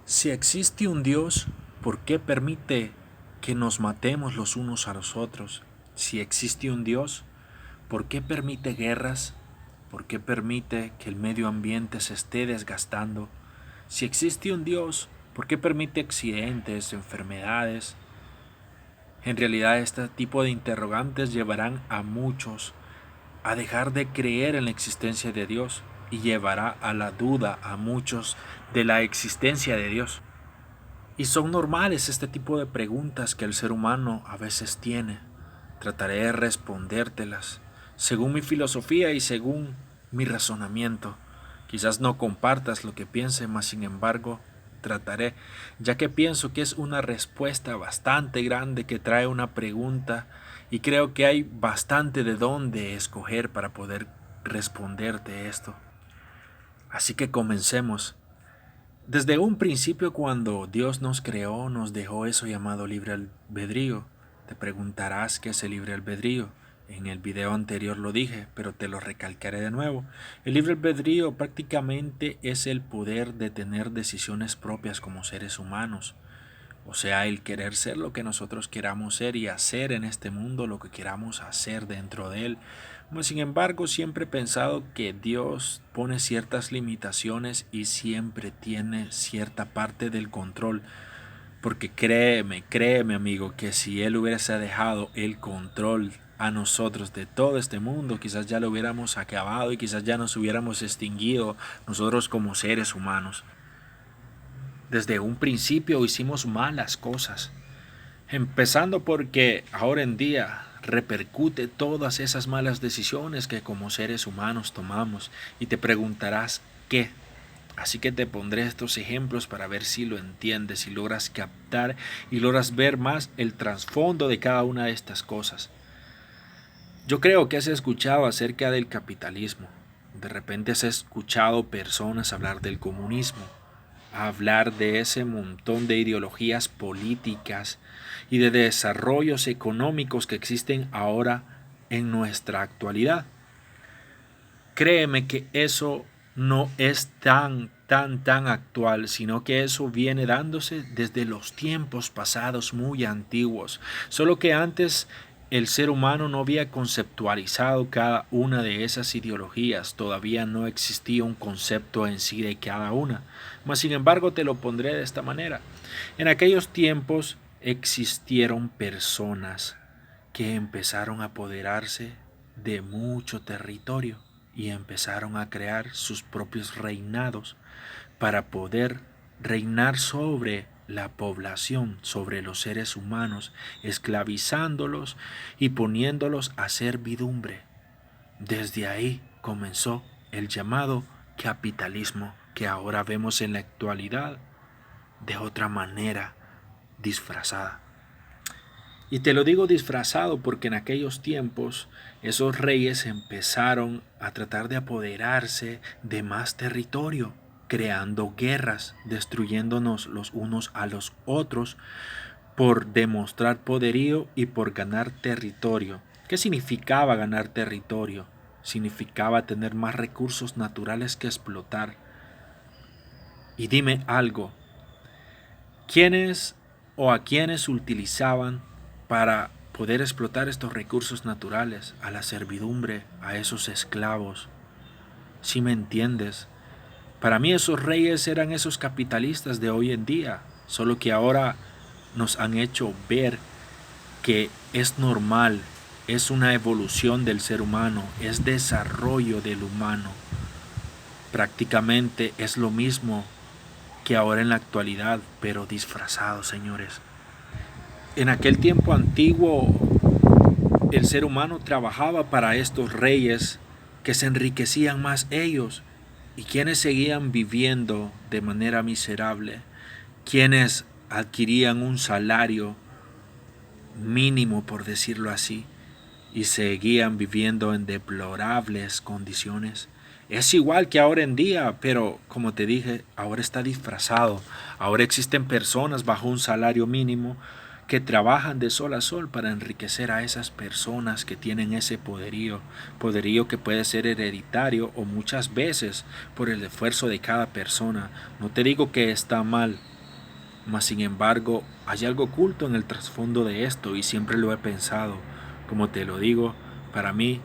Si existe un Dios, ¿por qué permite que nos matemos los unos a los otros? Si existe un Dios, ¿por qué permite guerras? ¿Por qué permite que el medio ambiente se esté desgastando? Si existe un Dios, ¿por qué permite accidentes, enfermedades? En realidad, este tipo de interrogantes llevarán a muchos a dejar de creer en la existencia de Dios y llevará a la duda a muchos de la existencia de Dios. Y son normales este tipo de preguntas que el ser humano a veces tiene. Trataré de respondértelas según mi filosofía y según mi razonamiento. Quizás no compartas lo que piense, mas sin embargo trataré, ya que pienso que es una respuesta bastante grande que trae una pregunta y creo que hay bastante de dónde escoger para poder responderte esto. Así que comencemos. Desde un principio, cuando Dios nos creó, nos dejó eso llamado libre albedrío. Te preguntarás qué es el libre albedrío. En el video anterior lo dije, pero te lo recalcaré de nuevo. El libre albedrío prácticamente es el poder de tener decisiones propias como seres humanos. O sea, el querer ser lo que nosotros queramos ser y hacer en este mundo lo que queramos hacer dentro de él. Sin embargo, siempre he pensado que Dios pone ciertas limitaciones y siempre tiene cierta parte del control. Porque créeme amigo, que si Él hubiese dejado el control a nosotros de todo este mundo, quizás ya lo hubiéramos acabado y quizás ya nos hubiéramos extinguido nosotros como seres humanos. Desde un principio hicimos malas cosas. Empezando porque ahora en día repercute todas esas malas decisiones que como seres humanos tomamos y te preguntarás qué. Así que te pondré estos ejemplos para ver si lo entiendes, si logras captar y logras ver más el trasfondo de cada una de estas cosas. Yo creo que has escuchado acerca del capitalismo. De repente has escuchado personas hablar del comunismo, hablar de ese montón de ideologías políticas y de desarrollos económicos que existen ahora en nuestra actualidad. Créeme que eso no es tan actual, sino que eso viene dándose desde los tiempos pasados muy antiguos. Solo que antes el ser humano no había conceptualizado cada una de esas ideologías, todavía no existía un concepto en sí de cada una. Mas sin embargo te lo pondré de esta manera. En aquellos tiempos existieron personas que empezaron a apoderarse de mucho territorio y empezaron a crear sus propios reinados para poder reinar sobre la población, sobre los seres humanos, esclavizándolos y poniéndolos a servidumbre. Desde ahí comenzó el llamado capitalismo que ahora vemos en la actualidad de otra manera disfrazada. Y te lo digo disfrazado porque en aquellos tiempos esos reyes empezaron a tratar de apoderarse de más territorio, creando guerras, destruyéndonos los unos a los otros por demostrar poderío y por ganar territorio. ¿Qué significaba ganar territorio? Significaba tener más recursos naturales que explotar. Y dime algo, ¿quiénes o a quiénes utilizaban para poder explotar estos recursos naturales? A la servidumbre, a esos esclavos. Si me entiendes, para mí esos reyes eran esos capitalistas de hoy en día, solo que ahora nos han hecho ver que es normal, es una evolución del ser humano, es desarrollo del humano. Prácticamente es lo mismo que ahora en la actualidad, pero disfrazado, señores. En aquel tiempo antiguo, el ser humano trabajaba para estos reyes que se enriquecían más ellos y quienes seguían viviendo de manera miserable, quienes adquirían un salario mínimo, por decirlo así, y seguían viviendo en deplorables condiciones. Es igual que ahora en día, pero como te dije, ahora está disfrazado. Ahora existen personas bajo un salario mínimo que trabajan de sol a sol para enriquecer a esas personas que tienen ese poderío que puede ser hereditario o muchas veces por el esfuerzo de cada persona. No te digo que está mal, Mas sin embargo, hay algo oculto en el trasfondo de esto y siempre lo he pensado. Como te lo digo, para mí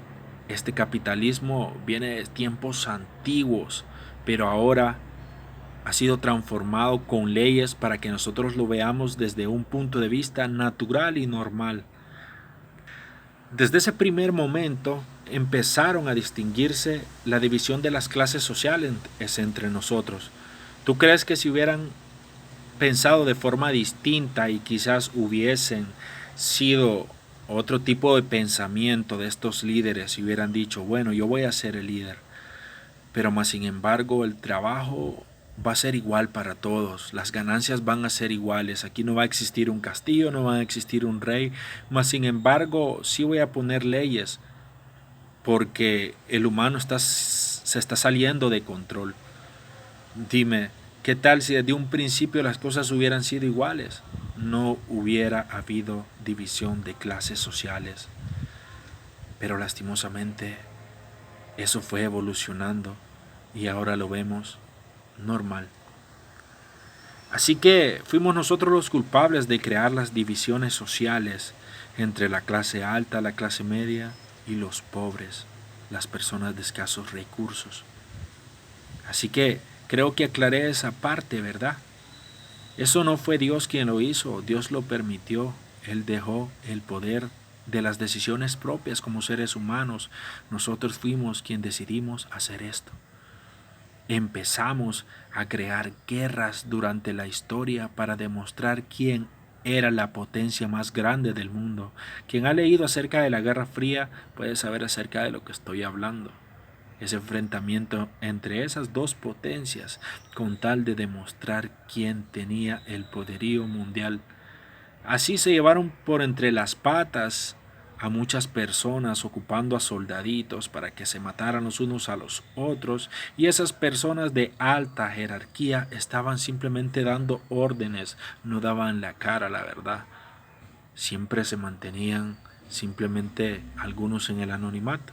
este capitalismo viene de tiempos antiguos, pero ahora ha sido transformado con leyes para que nosotros lo veamos desde un punto de vista natural y normal. Desde ese primer momento empezaron a distinguirse la división de las clases sociales entre nosotros. ¿Tú crees que si hubieran pensado de forma distinta y quizás hubiesen sido otro tipo de pensamiento de estos líderes y hubieran dicho, bueno, yo voy a ser el líder, pero más sin embargo el trabajo va a ser igual para todos, las ganancias van a ser iguales, aquí no va a existir un castillo, no va a existir un rey, más sin embargo sí voy a poner leyes porque el humano se está saliendo de control. Dime, ¿qué tal si desde un principio las cosas hubieran sido iguales? No hubiera habido división de clases sociales, pero lastimosamente eso fue evolucionando y ahora lo vemos normal. Así que fuimos nosotros los culpables de crear las divisiones sociales entre la clase alta, la clase media y los pobres, las personas de escasos recursos. Así que creo que aclaré esa parte, ¿verdad? Eso no fue Dios quien lo hizo, Dios lo permitió. Él dejó el poder de las decisiones propias como seres humanos. Nosotros fuimos quien decidimos hacer esto. Empezamos a crear guerras durante la historia para demostrar quién era la potencia más grande del mundo. Quien ha leído acerca de la Guerra Fría puede saber acerca de lo que estoy hablando. Ese enfrentamiento entre esas dos potencias con tal de demostrar quién tenía el poderío mundial. Así se llevaron por entre las patas a muchas personas ocupando a soldaditos para que se mataran los unos a los otros, y esas personas de alta jerarquía estaban simplemente dando órdenes, no daban la cara, la verdad. Siempre se mantenían simplemente algunos en el anonimato.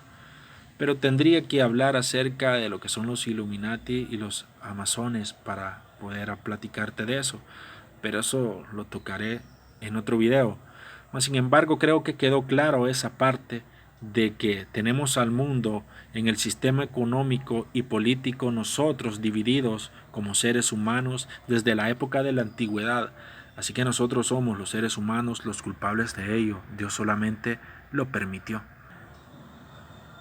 Pero tendría que hablar acerca de lo que son los Illuminati y los Amazones para poder platicarte de eso, pero eso lo tocaré en otro video. Sin embargo, creo que quedó claro esa parte de que tenemos al mundo en el sistema económico y político nosotros divididos como seres humanos desde la época de la antigüedad. Así que nosotros somos los seres humanos los culpables de ello. Dios solamente lo permitió.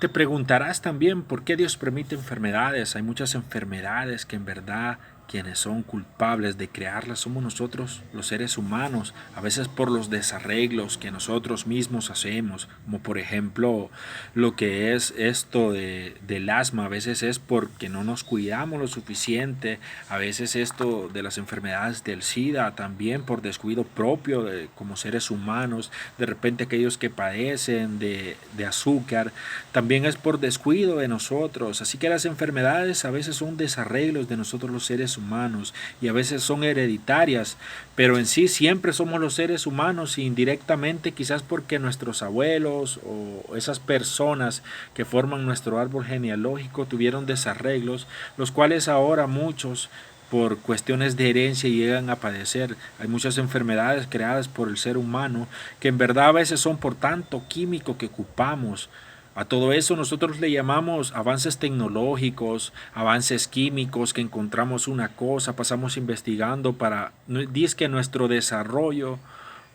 Te preguntarás también por qué Dios permite enfermedades. Hay muchas enfermedades que en verdad quienes son culpables de crearlas somos nosotros, los seres humanos, a veces por los desarreglos que nosotros mismos hacemos, como por ejemplo lo que es esto del asma, a veces es porque no nos cuidamos lo suficiente, a veces esto de las enfermedades del SIDA también por descuido propio como seres humanos, de repente aquellos que padecen de azúcar, también es por descuido de nosotros, así que las enfermedades a veces son desarreglos de nosotros los seres humanos y a veces son hereditarias, pero en sí siempre somos los seres humanos, indirectamente quizás porque nuestros abuelos o esas personas que forman nuestro árbol genealógico tuvieron desarreglos, los cuales ahora muchos por cuestiones de herencia llegan a padecer. Hay muchas enfermedades creadas por el ser humano que en verdad a veces son por tanto químico que ocupamos. A todo eso nosotros le llamamos avances tecnológicos, avances químicos, que encontramos una cosa, pasamos investigando para, dizque nuestro desarrollo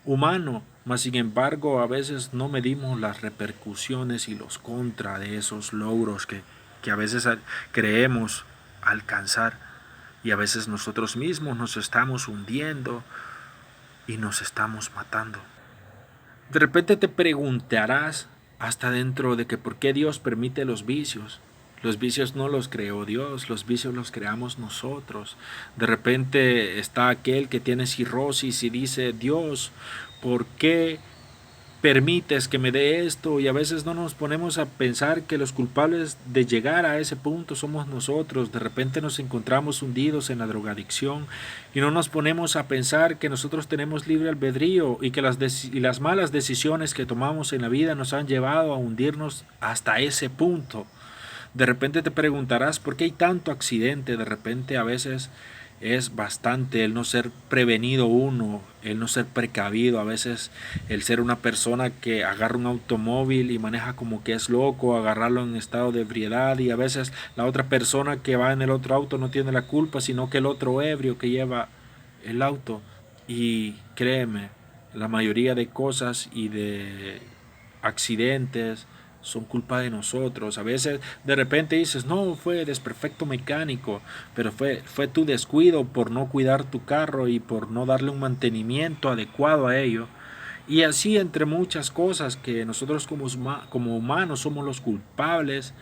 humano, mas sin embargo a veces no medimos las repercusiones y los contra de esos logros que a veces creemos alcanzar, y a veces nosotros mismos nos estamos hundiendo y nos estamos matando. De repente te preguntarás hasta dentro de que por qué Dios permite los vicios. Los vicios no los creó Dios, los vicios los creamos nosotros. De repente está aquel que tiene cirrosis y dice, Dios, ¿por qué permites que me dé esto? Y a veces no nos ponemos a pensar que los culpables de llegar a ese punto somos nosotros. De repente nos encontramos hundidos en la drogadicción y no nos ponemos a pensar que nosotros tenemos libre albedrío y que las malas decisiones que tomamos en la vida nos han llevado a hundirnos hasta ese punto. De repente te preguntarás por qué hay tanto accidente. De repente a veces es bastante el no ser prevenido uno, el no ser precavido, a veces el ser una persona que agarra un automóvil y maneja como que es loco, agarrarlo en estado de ebriedad, y a veces la otra persona que va en el otro auto no tiene la culpa, sino que el otro ebrio que lleva el auto. Y créeme, la mayoría de cosas y de accidentes son culpa de nosotros. A veces de repente dices, no, fue desperfecto mecánico, pero fue tu descuido por no cuidar tu carro y por no darle un mantenimiento adecuado a ello. Y así entre muchas cosas que nosotros como humanos somos los culpables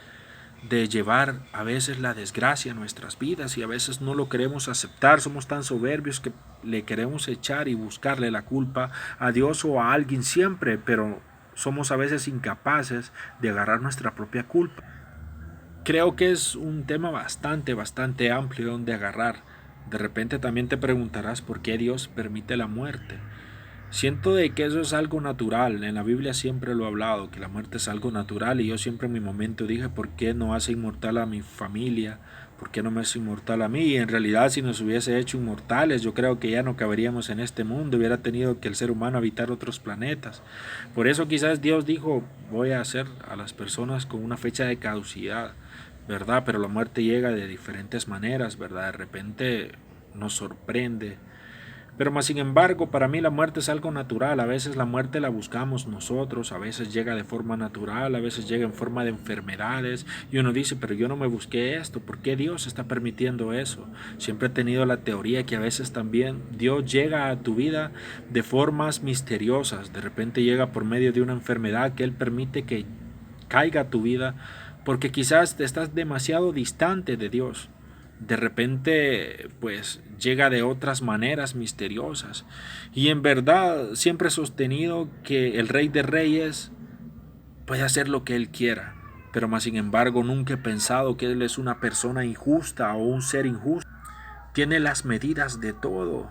de llevar a veces la desgracia a nuestras vidas, y a veces no lo queremos aceptar. Somos tan soberbios que le queremos echar y buscarle la culpa a Dios o a alguien siempre, pero somos a veces incapaces de agarrar nuestra propia culpa. Creo que es un tema bastante amplio donde agarrar. De repente también te preguntarás por qué Dios permite la muerte. Siento de que eso es algo natural. En la Biblia siempre lo he hablado, que la muerte es algo natural, y yo siempre en mi momento dije, ¿por qué no hace inmortal a mi familia? ¿Por qué no me hace inmortal a mí? Y en realidad, si nos hubiese hecho inmortales, yo creo que ya no caberíamos en este mundo, hubiera tenido que el ser humano habitar otros planetas. Por eso quizás Dios dijo, voy a hacer a las personas con una fecha de caducidad, ¿verdad? Pero la muerte llega de diferentes maneras, ¿verdad? De repente nos sorprende, pero más sin embargo, para mí la muerte es algo natural. A veces la muerte la buscamos nosotros, a veces llega de forma natural, a veces llega en forma de enfermedades. Y uno dice, pero yo no me busqué esto, ¿por qué Dios está permitiendo eso? Siempre he tenido la teoría que a veces también Dios llega a tu vida de formas misteriosas. De repente llega por medio de una enfermedad que Él permite que caiga a tu vida, porque quizás te estás demasiado distante de Dios. De repente pues llega de otras maneras misteriosas, y en verdad siempre he sostenido que el Rey de Reyes puede hacer lo que él quiera, pero más sin embargo nunca he pensado que él es una persona injusta o un ser injusto. Tiene las medidas de todo,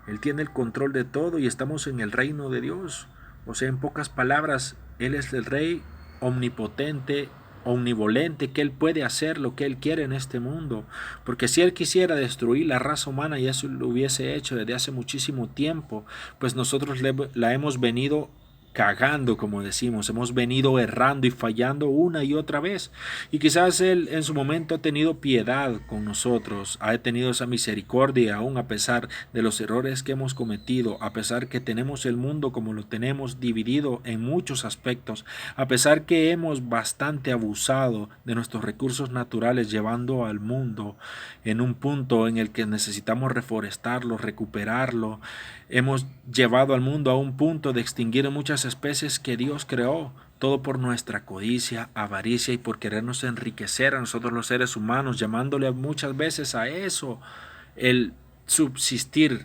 él tiene el control de todo, y estamos en el reino de Dios. O sea, en pocas palabras, él es el rey omnipotente, omnivolente, que él puede hacer lo que él quiere en este mundo. Porque si él quisiera destruir la raza humana, ya eso lo hubiese hecho desde hace muchísimo tiempo, pues nosotros la hemos venido cagando, como decimos, hemos venido errando y fallando una y otra vez. Y quizás Él en su momento ha tenido piedad con nosotros, ha tenido esa misericordia, aún a pesar de los errores que hemos cometido, a pesar que tenemos el mundo como lo tenemos dividido en muchos aspectos, a pesar que hemos bastante abusado de nuestros recursos naturales, llevando al mundo en un punto en el que necesitamos reforestarlo, recuperarlo. Hemos llevado al mundo a un punto de extinguir muchas especies que Dios creó, todo por nuestra codicia, avaricia y por querernos enriquecer a nosotros los seres humanos, llamándole muchas veces a eso el subsistir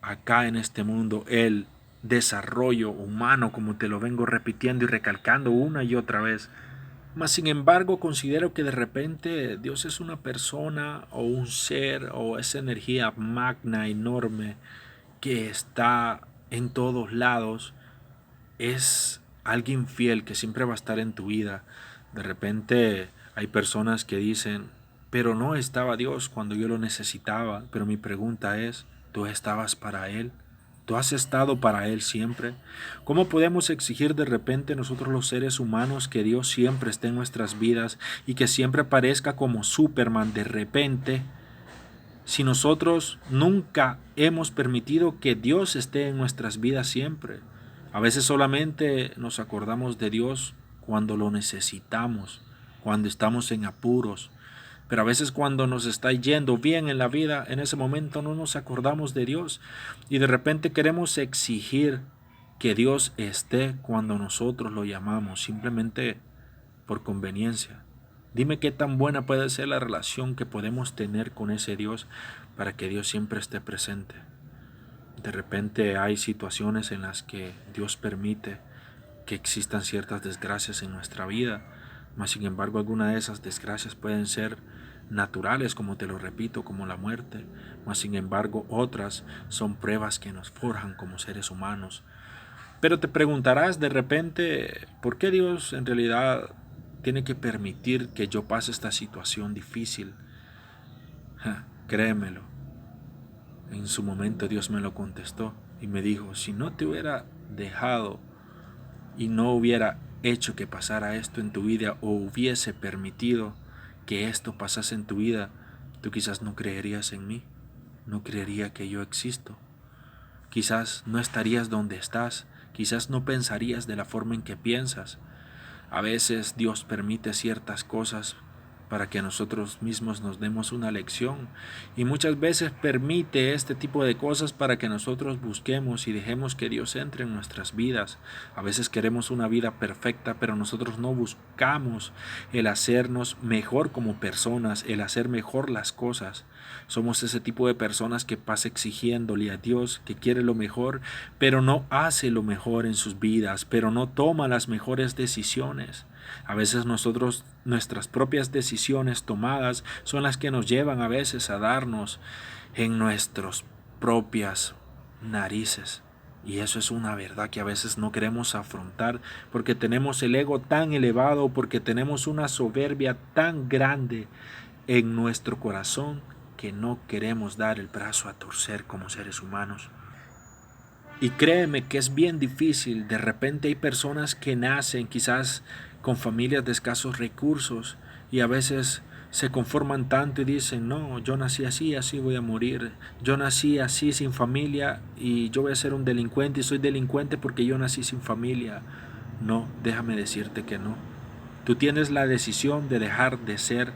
acá en este mundo, el desarrollo humano, como te lo vengo repitiendo y recalcando una y otra vez. Mas sin embargo, considero que de repente Dios es una persona o un ser o esa energía magna, enorme, que está en todos lados. Es alguien fiel que siempre va a estar en tu vida. De repente hay personas que dicen, pero no estaba Dios cuando yo lo necesitaba. Pero mi pregunta es, ¿tú estabas para Él? ¿Tú has estado para Él siempre? ¿Cómo podemos exigir de repente nosotros los seres humanos que Dios siempre esté en nuestras vidas y que siempre aparezca como Superman de repente, si nosotros nunca hemos permitido que Dios esté en nuestras vidas siempre? A veces solamente nos acordamos de Dios cuando lo necesitamos, cuando estamos en apuros, pero a veces cuando nos está yendo bien en la vida, en ese momento no nos acordamos de Dios, y de repente queremos exigir que Dios esté cuando nosotros lo llamamos, simplemente por conveniencia. Dime qué tan buena puede ser la relación que podemos tener con ese Dios para que Dios siempre esté presente. De repente hay situaciones en las que Dios permite que existan ciertas desgracias en nuestra vida, mas sin embargo algunas de esas desgracias pueden ser naturales, como te lo repito, como la muerte, mas sin embargo otras son pruebas que nos forjan como seres humanos. Pero te preguntarás de repente, ¿por qué Dios en realidad tiene que permitir que yo pase esta situación difícil? Créemelo, En su momento Dios me lo contestó y me dijo, si no te hubiera dejado y no hubiera hecho que pasara esto en tu vida o hubiese permitido que esto pasase en tu vida, tú quizás no creerías en mí, no creería que yo existo. Quizás no estarías donde estás, quizás no pensarías de la forma en que piensas. A veces Dios permite ciertas cosas para que nosotros mismos nos demos una lección, y muchas veces permite este tipo de cosas para que nosotros busquemos y dejemos que Dios entre en nuestras vidas. A veces queremos una vida perfecta, pero nosotros no buscamos el hacernos mejor como personas, el hacer mejor las cosas. Somos ese tipo de personas que pasa exigiéndole a Dios que quiere lo mejor, pero no hace lo mejor en sus vidas, pero no toma las mejores decisiones. A veces nuestras propias decisiones tomadas son las que nos llevan a veces a darnos en nuestras propias narices. Y eso es una verdad que a veces no queremos afrontar porque tenemos el ego tan elevado, porque tenemos una soberbia tan grande en nuestro corazón que no queremos dar el brazo a torcer como seres humanos. Y créeme que es bien difícil. De repente hay personas que nacen quizás con familias de escasos recursos y a veces se conforman tanto y dicen, no, yo nací así, así voy a morir. Yo nací así sin familia y yo voy a ser un delincuente y soy delincuente porque yo nací sin familia. No, déjame decirte que no. Tú tienes la decisión de dejar de ser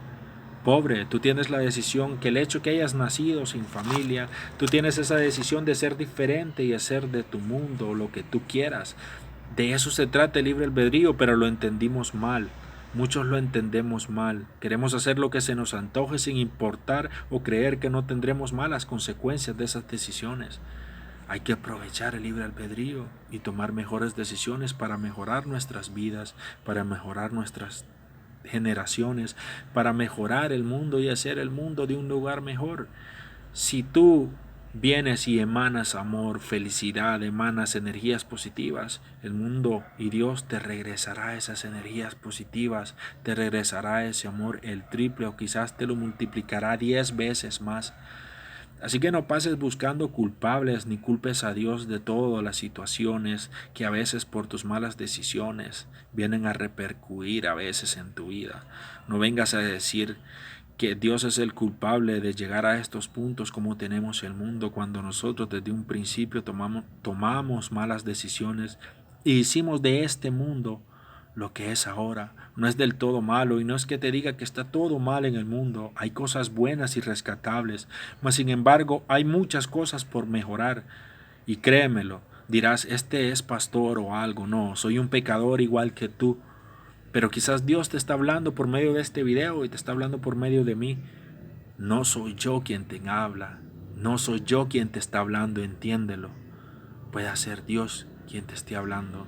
pobre, tú tienes la decisión que el hecho que hayas nacido sin familia, tú tienes esa decisión de ser diferente y hacer de tu mundo lo que tú quieras. De eso se trata el libre albedrío, pero lo entendimos mal. Muchos lo entendemos mal. Queremos hacer lo que se nos antoje sin importar o creer que no tendremos malas consecuencias de esas decisiones. Hay que aprovechar el libre albedrío y tomar mejores decisiones para mejorar nuestras vidas, para mejorar nuestras generaciones, para mejorar el mundo y hacer el mundo de un lugar mejor. Si tú vienes y emanas amor, felicidad, emanas energías positivas, el mundo y Dios te regresará esas energías positivas, te regresará ese amor el triple o quizás te lo multiplicará 10 veces más. Así que no pases buscando culpables ni culpes a Dios de todas las situaciones que a veces por tus malas decisiones vienen a repercutir a veces en tu vida. No vengas a decir que Dios es el culpable de llegar a estos puntos como tenemos el mundo cuando nosotros desde un principio tomamos malas decisiones y hicimos de este mundo lo que es ahora. No es del todo malo y no es que te diga que está todo mal en el mundo. Hay cosas buenas y rescatables, mas sin embargo hay muchas cosas por mejorar. Y créemelo, dirás, este es pastor o algo. No, soy un pecador igual que tú. Pero quizás Dios te está hablando por medio de este video y te está hablando por medio de mí. No soy yo quien te habla. No soy yo quien te está hablando, entiéndelo. Puede ser Dios quien te esté hablando.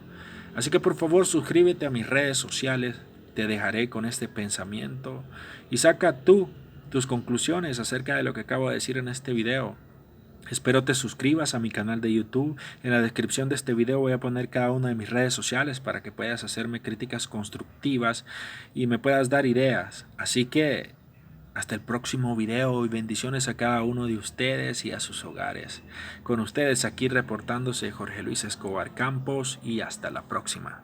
Así que por favor suscríbete a mis redes sociales, te dejaré con este pensamiento y saca tú tus conclusiones acerca de lo que acabo de decir en este video. Espero te suscribas a mi canal de YouTube. En la descripción de este video voy a poner cada una de mis redes sociales para que puedas hacerme críticas constructivas y me puedas dar ideas. Así que hasta el próximo video y bendiciones a cada uno de ustedes y a sus hogares. Con ustedes aquí reportándose Jorge Luis Escobar Campos y hasta la próxima.